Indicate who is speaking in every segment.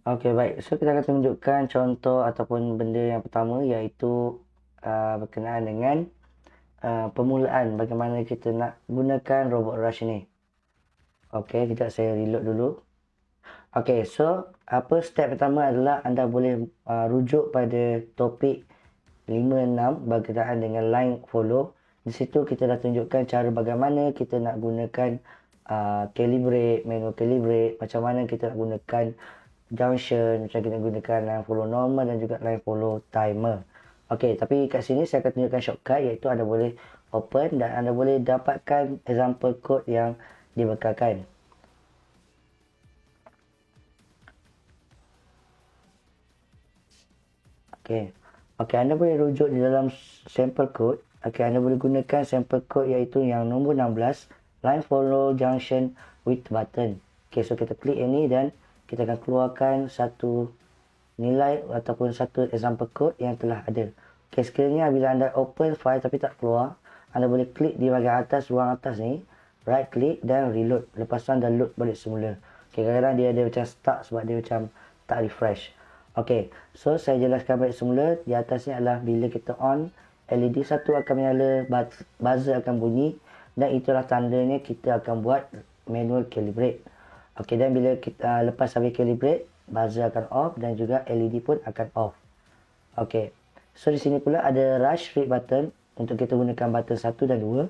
Speaker 1: Okey, baik. So, kita akan tunjukkan contoh ataupun benda yang pertama iaitu berkenaan dengan permulaan bagaimana kita nak gunakan robot rush ni. Okey, kejap saya reload dulu. Okey, so apa step pertama adalah anda boleh rujuk pada topik 5-6 berkenaan dengan line follow. Di situ kita dah tunjukkan cara bagaimana kita nak gunakan calibrate, manual calibrate, macam mana kita nak gunakan junction, macam kita gunakan line follow normal dan juga line follow timer. Okey, tapi kat sini saya akan tunjukkan shortcut iaitu anda boleh open dan anda boleh dapatkan example code yang dibekalkan. Okey. Okey, anda boleh rujuk di dalam sample code. Okey, anda boleh gunakan sample code iaitu yang nombor 16, line follow junction with button. Okey, so kita klik ini dan kita akan keluarkan satu nilai ataupun satu example code yang telah ada. Okey, sekiranya bila anda open file tapi tak keluar, anda boleh klik di bahagian atas, ruang atas ni, right click dan reload. Lepas tu anda load balik semula. Okey, kadang-kadang dia ada macam stuck sebab dia macam tak refresh. Okey, so saya jelaskan balik semula. Di atas ni adalah bila kita on, LED satu akan menyala, buzzer akan bunyi dan itulah tandanya kita akan buat manual calibrate. Okey, dan bila kita lepas habis calibrate, buzzer akan off dan juga LED pun akan off. Okey, so di sini pula ada rush rate button untuk kita gunakan button 1 dan 2.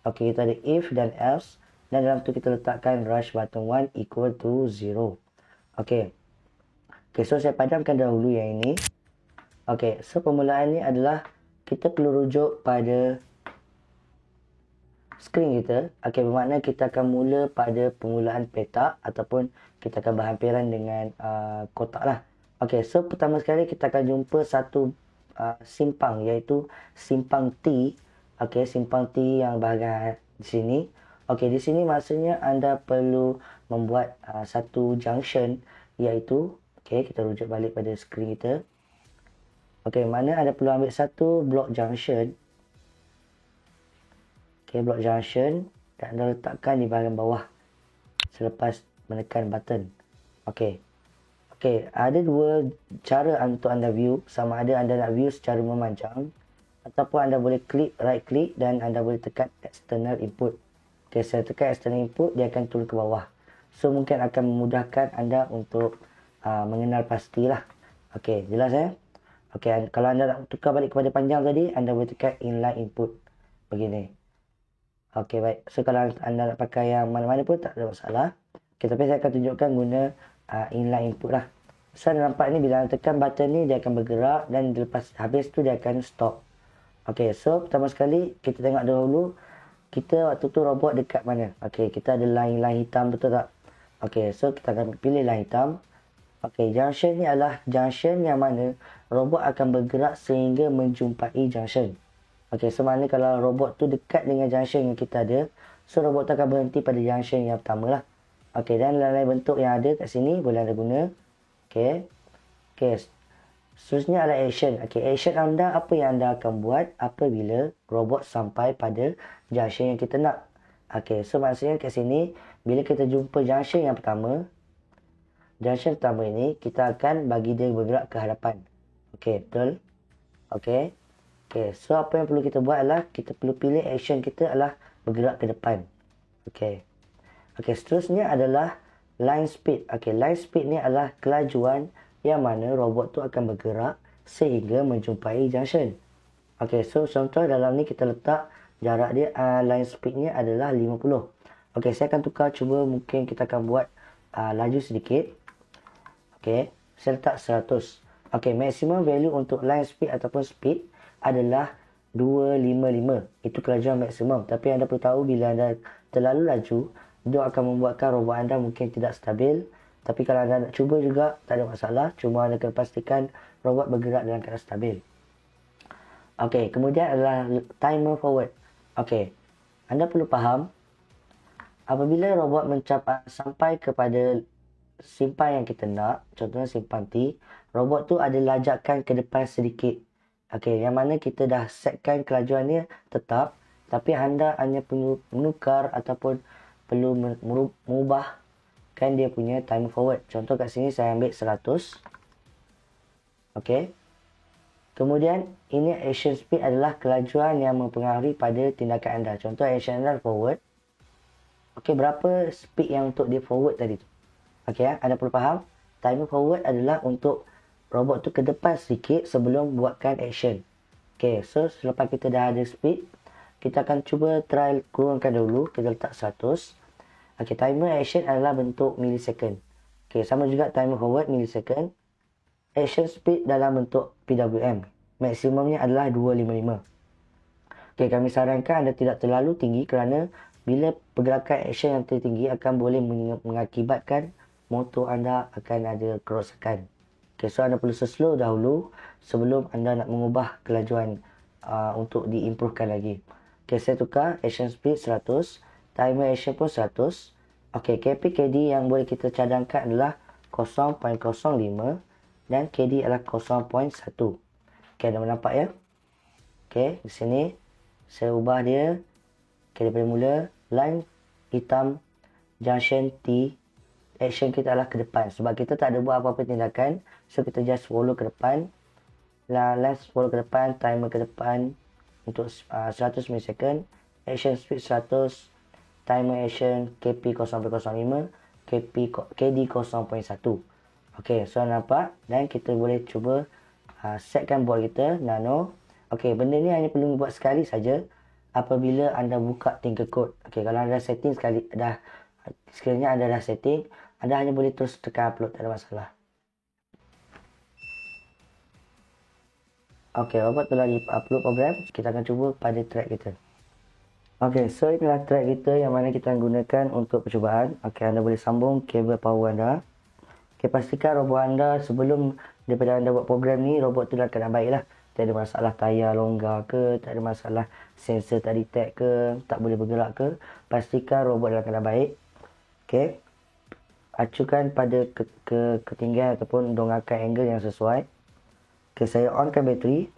Speaker 1: Okey, kita ada if dan else dan dalam tu kita letakkan rush button 1 equal to 0. Okey. Okey, so saya padamkan dahulu yang ini. Okey, so permulaan ni adalah kita perlu rujuk pada skrin kita. Okey, bermakna kita akan mula pada permulaan petak ataupun kita akan berhampiran dengan kotak lah. Okey, so pertama sekali kita akan jumpa satu simpang iaitu simpang T. Okey, simpang T yang bahagian di sini. Okey, di sini maksudnya anda perlu membuat satu junction iaitu, okey, kita rujuk balik pada skrin kita. Okey, mana anda perlu ambil satu block junction. Okey, block junction dan anda letakkan di bahagian bawah selepas menekan button. Okey. Okey, ada dua cara untuk anda view. Sama ada anda nak view secara memanjang ataupun anda boleh klik, right click dan anda boleh tekan external input. Okey, saya tekan external input, dia akan turun ke bawah. So, mungkin akan memudahkan anda untuk mengenal pastilah. Okey, jelas ya? Okey, kalau anda nak tukar balik kepada panjang tadi, anda boleh tekan inline input. Begini. Okey, baik. So, kalau anda nak pakai yang mana-mana pun tak ada masalah. Okey, tapi saya akan tunjukkan guna inline input lah. So, anda nampak ni bila anda tekan button ni, dia akan bergerak dan lepas habis tu dia akan stop. Okey, so pertama sekali kita tengok dahulu kita waktu tu robot dekat mana. Okey, kita ada line hitam, betul tak? Okey, so kita akan pilih line hitam. Okey, junction ni adalah junction yang mana robot akan bergerak sehingga menjumpai junction. Okey, so maknanya kalau robot tu dekat dengan junction yang kita ada, so robot tu akan berhenti pada junction yang pertama lah. Okey, dan lain-lain bentuk yang ada kat sini boleh anda guna. Okey. Okey. Seterusnya adalah action. Okey, action anda, apa yang anda akan buat apabila robot sampai pada junction yang kita nak. Okey, so maksudnya kat sini, bila kita jumpa junction yang pertama, junction pertama ini, kita akan bagi dia bergerak ke hadapan. Okey, betul? Okey. Okey, so apa yang perlu kita buat adalah, kita perlu pilih action kita adalah bergerak ke depan. Okey. Okey, seterusnya adalah line speed. Okey, line speed ni adalah kelajuan yang mana robot tu akan bergerak sehingga menjumpai junction. Okey, so contoh dalam ni kita letak jarak dia, line speednya adalah 50. Okey, saya akan tukar, cuba mungkin kita akan buat laju sedikit. Okey, saya letak 100. Okey, maximum value untuk line speed ataupun speed adalah 255. Itu kelajuan maksimum. Tapi anda perlu tahu bila anda terlalu laju, dia akan membuatkan robot anda mungkin tidak stabil. Tapi kalau anda nak cuba juga, tak ada masalah. Cuma anda kena pastikan robot bergerak dalam keadaan stabil. Okey, kemudian adalah timer forward. Okey, anda perlu faham, apabila robot sampai kepada simpan yang kita nak, contohnya simpan T, robot tu ada lajakan ke depan sedikit. Okey, yang mana kita dah setkan kelajuannya tetap, tapi anda hanya perlu menukar ataupun perlu mengubah kan dia punya timer forward. Contoh kat sini saya ambil 100. Okey. Kemudian ini action speed adalah kelajuan yang mempengaruhi pada tindakan anda. Contoh action anda forward. Okey, berapa speed yang untuk dia forward tadi tu? Okey, anda perlu faham. Timer forward adalah untuk robot tu ke depan sedikit sebelum buatkan action. Okey, so selepas kita dah ada speed, kita akan cuba try kurangkan dulu. Kita letak 100. Okey, timer action adalah bentuk millisecond. Okey, sama juga timer forward millisecond. Action speed dalam bentuk PWM. Maksimumnya adalah 255. Okey, kami sarankan anda tidak terlalu tinggi kerana bila pergerakan action yang tertinggi akan boleh mengakibatkan motor anda akan ada kerosakan. Okey, so anda perlu slow dahulu sebelum anda nak mengubah kelajuan untuk diimprovekan lagi. Okey, saya tukar action speed 100, timer action pun 100. Okey, KP/KD yang boleh kita cadangkan adalah 0.05 dan KD adalah 0.1. Okey, anda nampak ya? Okey, di sini saya ubah dia. Okey, daripada mula line hitam junction T, action kita adalah ke depan sebab kita tak ada buat apa-apa tindakan, so kita just follow ke depan. Let's follow ke depan, timer ke depan untuk 100 millisecond, action speed 100, timer action KP 0.05, KD 0.1. Okey, so nampak dan kita boleh cuba setkan board kita nano. Okey, benda ni hanya perlu buat sekali saja apabila anda buka Tinkercode. Okey, kalau anda setting sekiranya anda dah setting, anda hanya boleh terus tekan upload, tak ada masalah. Okey, robot telah di-upload program. Kita akan cuba pada track kita. Okey, so inilah track kita yang mana kita gunakan untuk percubaan. Okey, anda boleh sambung kabel power anda. Okay, pastikan robot anda sebelum daripada anda buat program ni, robot tu dah keadaan baik lah. Tak ada masalah tayar longgar ke, tak ada masalah sensor tak detect ke, tak boleh bergerak ke. Pastikan robot dalam keadaan baik. Okay. Acukan pada ketinggian ataupun dongakkan angle yang sesuai. Okay, saya onkan bateri.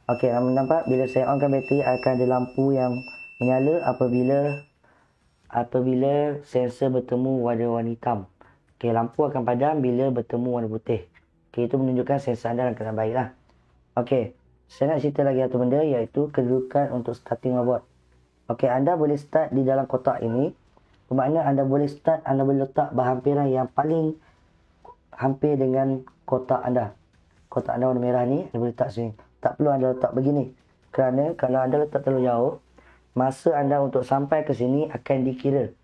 Speaker 1: Okay, nampak bila saya onkan bateri akan ada lampu yang menyala apabila sensor bertemu warna hitam. Okey, lampu akan padam bila bertemu warna putih. Okey, itu menunjukkan sensor anda dalam keadaan baiklah. Okey, saya nak cerita lagi satu benda iaitu kedudukan untuk starting robot. Okey, anda boleh start di dalam kotak ini. Bermakna anda boleh letak berhampiran yang paling hampir dengan kotak anda. Kotak anda warna merah ni, anda boleh letak sini. Tak perlu anda letak begini. Kerana kalau anda letak terlalu jauh, masa anda untuk sampai ke sini akan dikira.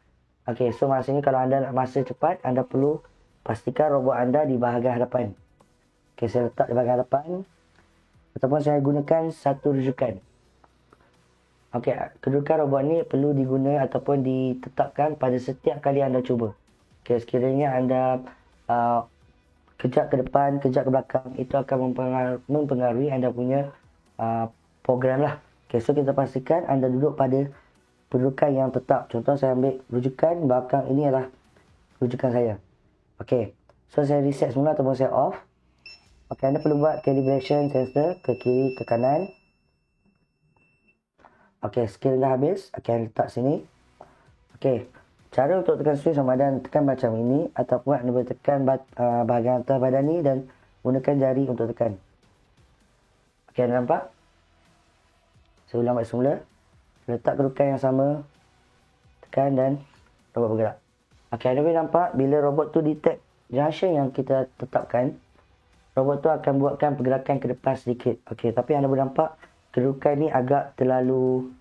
Speaker 1: Okey, so maksudnya kalau anda nak masa cepat, anda perlu pastikan robot anda di bahagian hadapan. Okey, saya letak di bahagian hadapan. Ataupun saya gunakan satu rujukan. Okey, kedudukan robot ni perlu diguna ataupun ditetapkan pada setiap kali anda cuba. Okey, sekiranya anda kejap ke depan, kejap ke belakang, itu akan mempengaruhi anda punya program lah. Okey, so kita pastikan anda duduk pada kedudukan yang tetap. Contoh saya ambil rujukan belakang, ini adalah rujukan saya. Okey, so saya reset semula ataupun saya off. Okey, anda perlu buat calibration sensor ke kiri ke kanan. Okey, skill dah habis. Okey, letak sini. Okey, cara untuk tekan switch sama ada tekan macam ini ataupun anda boleh tekan bahagian atas badan ni dan gunakan jari untuk tekan. Okey, anda nampak? Saya ulang balik semula. Letak kedudukan yang sama, tekan dan robot bergerak. Okey, anda boleh nampak bila robot tu detect junction yang kita tetapkan, robot tu akan buatkan pergerakan ke depan sedikit. Okey, tapi anda boleh nampak kedudukan ni agak terlalu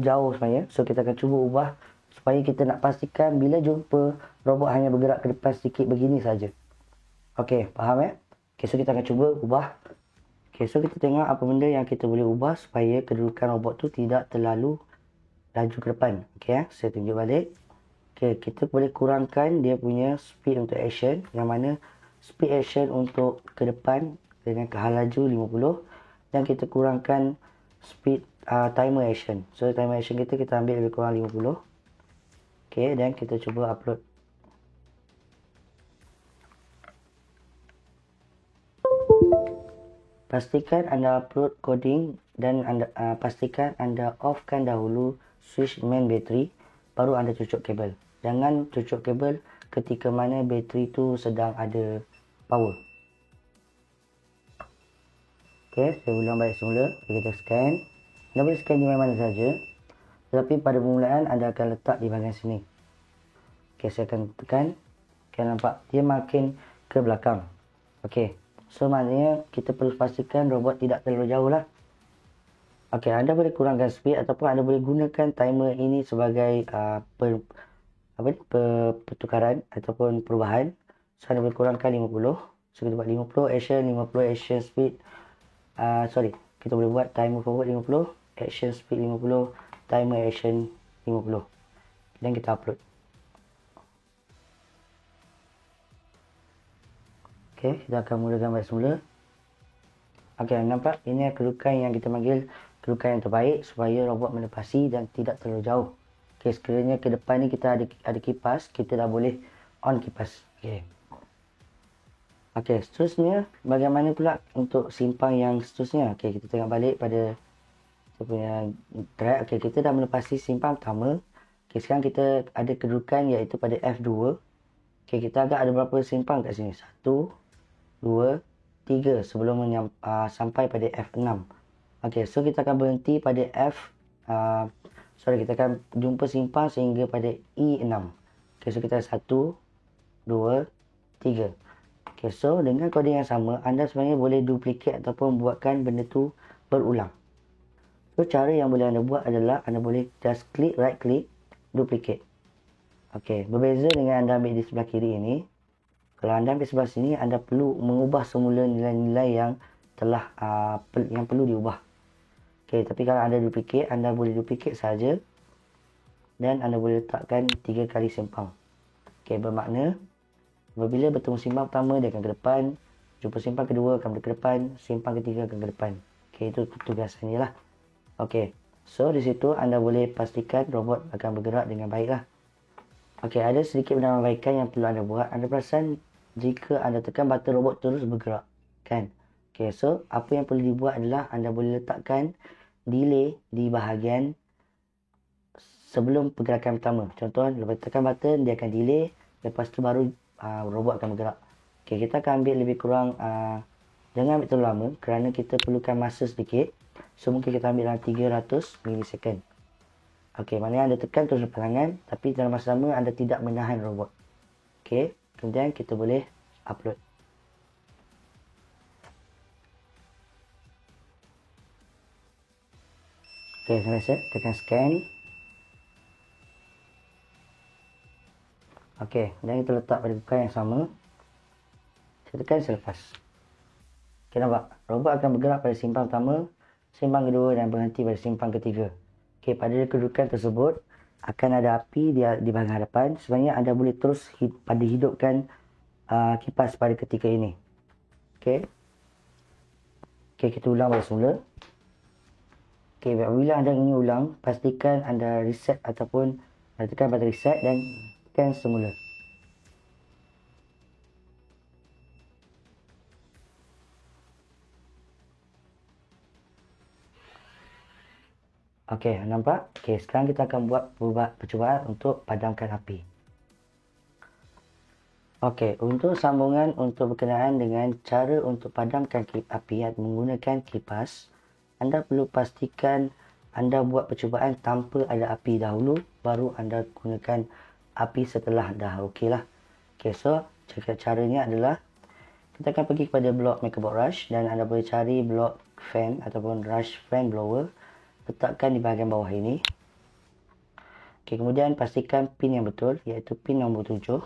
Speaker 1: jauh sebenarnya. So kita akan cuba ubah supaya kita nak pastikan bila jumpa robot hanya bergerak ke depan sedikit begini saja. Okey, faham ya? Okey, so kita akan cuba ubah. Okey, so kita tengok apa benda yang kita boleh ubah supaya kedudukan robot tu tidak terlalu laju ke depan. Okey, saya tunjuk balik. Okey, kita boleh kurangkan dia punya speed untuk action, yang mana speed action untuk ke depan dengan kehal laju 50 dan kita kurangkan speed timer action. So timer action kita ambil lebih kurang 50. Okey, dan kita cuba upload. Pastikan anda upload coding dan pastikan anda offkan dahulu switch main battery, baru anda cucuk kabel. Jangan cucuk kabel ketika mana bateri tu sedang ada power. Okey, saya ulang balik semula. Kita scan. Anda boleh scan di mana-mana saja. Tetapi pada permulaan anda akan letak di bahagian sini. Okey, saya akan tekan. Okey, nampak dia makin ke belakang. Okey. So maknanya kita perlu pastikan robot tidak terlalu jauh lah. Okey, anda boleh kurangkan speed ataupun anda boleh gunakan timer ini sebagai pertukaran ataupun perubahan. So anda boleh kurangkan 50. So kita buat 50 action speed. Kita boleh buat timer forward 50, action speed 50, timer action 50. Dan kita upload. Okey, kita akan mulakan balik semula. Okey, nampak ini kedudukan yang kita panggil kedudukan yang terbaik supaya robot melepasi dan tidak terlalu jauh. Okey, sekiranya ke depan ni kita ada kipas, kita dah boleh on kipas. Okey. Okey, seterusnya bagaimana pula untuk simpang yang seterusnya? Okey, kita tengok balik pada kita punya track. Okey, kita dah melepasi simpang pertama. Okey, sekarang kita ada kedudukan iaitu pada F2. Okey, kita agak ada berapa simpang kat sini? 1, 2, 3 sebelum sampai pada F6. Okey, so kita akan berhenti pada kita akan jumpa simpang sehingga pada E6. Okey, so kita 1, 2, 3. Okay, so dengan kode yang sama, anda sebenarnya boleh duplicate ataupun buatkan benda tu berulang. So, cara yang boleh anda buat adalah anda boleh just right click, duplicate. Okay, berbeza dengan anda ambil di sebelah kiri ini. Kalau anda ambil sebelah sini, anda perlu mengubah semula nilai-nilai yang telah yang perlu diubah. Okay, tapi kalau anda duplicate, anda boleh duplicate saja dan anda boleh letakkan 3 kali simpang. Okay, bermakna apabila bertemu simpang pertama, dia akan ke depan. Jumpa simpang kedua, akan ke depan. Simpang ketiga akan ke depan. Okey, itu tugasannya lah. Okey, so di situ anda boleh pastikan robot akan bergerak dengan baik lah. Okey, ada sedikit penambahbaikan yang perlu anda buat. Anda perasan jika anda tekan button, robot terus bergerak. Kan? Okey, so apa yang perlu dibuat adalah anda boleh letakkan delay di bahagian sebelum pergerakan pertama. Contoh, lepas tekan button, dia akan delay. Lepas tu baru robot akan bergerak. Okey, kita akan ambil lebih kurang jangan ambil terlalu lama kerana kita perlukan masa sedikit. So mungkin kita ambil dalam 300 milisecond. Okey, maknanya anda tekan terus tangan tapi dalam masa sama anda tidak menahan robot. Okey, kemudian kita boleh upload. Okey, sampai set, tekan scan. Okey, dan kita letak pada bukaan yang sama. Saya tekan selepas. Okey, nampak? Robot akan bergerak pada simpang pertama, simpang kedua dan berhenti pada simpang ketiga. Okey, pada kedudukan tersebut, akan ada api di bahagian hadapan. Sebenarnya anda boleh terus hidupkan kipas pada ketika ini. Okey. Okey, kita ulang balik semula. Okey, apabila anda ingin ulang, pastikan anda reset ataupun anda tekan button reset dan tekan semula. Okey, nampak? Okey, sekarang kita akan buat percubaan untuk padamkan api. Okey, untuk sambungan untuk berkenaan dengan cara untuk padamkan api menggunakan kipas, anda perlu pastikan anda buat percubaan tanpa ada api dahulu, baru anda gunakan api setelah dah okey lah. Okey, so caranya adalah kita akan pergi kepada blok MakerBot Rush dan anda boleh cari blok fan ataupun Rush fan blower, letakkan di bahagian bawah ini. Okey, kemudian pastikan pin yang betul iaitu pin nombor 7.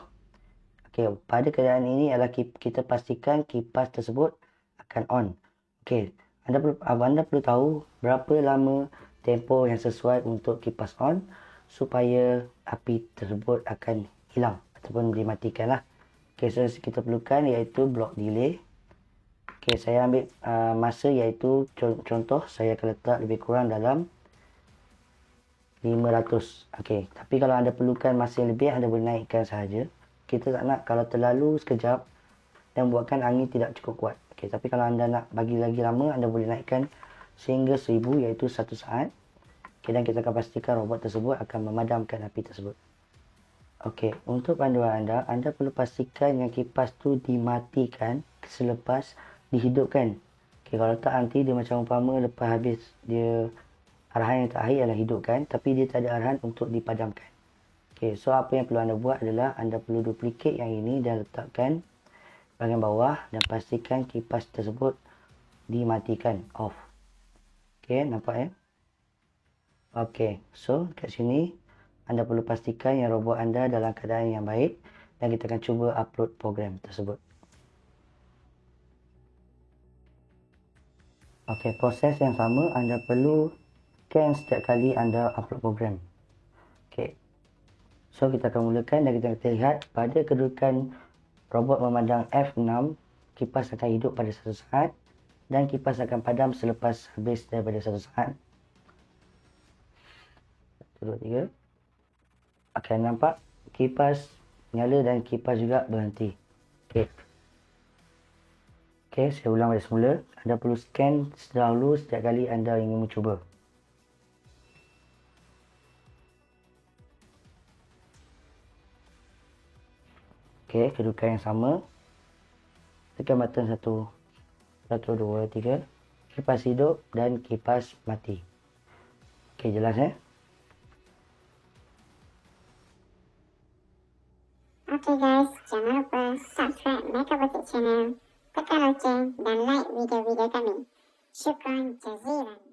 Speaker 1: Okey, pada keadaan ini adalah kita pastikan kipas tersebut akan on. Okey, anda perlu tahu berapa lama tempoh yang sesuai untuk kipas on supaya api tersebut akan hilang ataupun dimatikan lah. Okey, so kita perlukan iaitu blok delay. Okey, saya ambil masa iaitu contoh saya akan letak lebih kurang dalam 500. Okey, tapi kalau anda perlukan masa yang lebih, anda boleh naikkan sahaja. Kita tak nak kalau terlalu sekejap dan buatkan angin tidak cukup kuat. Okey, tapi kalau anda nak bagi lagi lama, anda boleh naikkan sehingga 1000 iaitu 1 saat. Okay, dan kita akan pastikan robot tersebut akan memadamkan api tersebut. Okey, untuk panduan anda perlu pastikan yang kipas tu dimatikan selepas dihidupkan. Okey, kalau tak nanti dia macam umpama lepas habis dia arahan yang terakhir adalah hidupkan tapi dia tak ada arahan untuk dipadamkan. Okey, so apa yang perlu anda buat adalah anda perlu duplicate yang ini dan letakkan bahagian bawah dan pastikan kipas tersebut dimatikan, off. Okey, nampak ya? Okey, so kat sini anda perlu pastikan yang robot anda dalam keadaan yang baik dan kita akan cuba upload program tersebut. Okey, proses yang sama anda perlu scan setiap kali anda upload program. Okey. So kita akan mulakan dan kita akan lihat pada kedudukan robot memandang F6, kipas akan hidup pada satu saat dan kipas akan padam selepas habis daripada satu saat. 1, 2, 3. Akan nampak kipas nyala dan kipas juga berhenti. Okey. Okey, saya ulang dari semula. Anda perlu scan dahulu setiap kali anda ingin mencuba. Okey, kedudukan yang sama. Tekan button 1, 2, 3. Kipas hidup dan kipas mati. Okey, jelas ya?
Speaker 2: Okay guys, jangan lupa subscribe Mechabotic channel, tekan loceng dan like video-video kami. Syukran jazilan.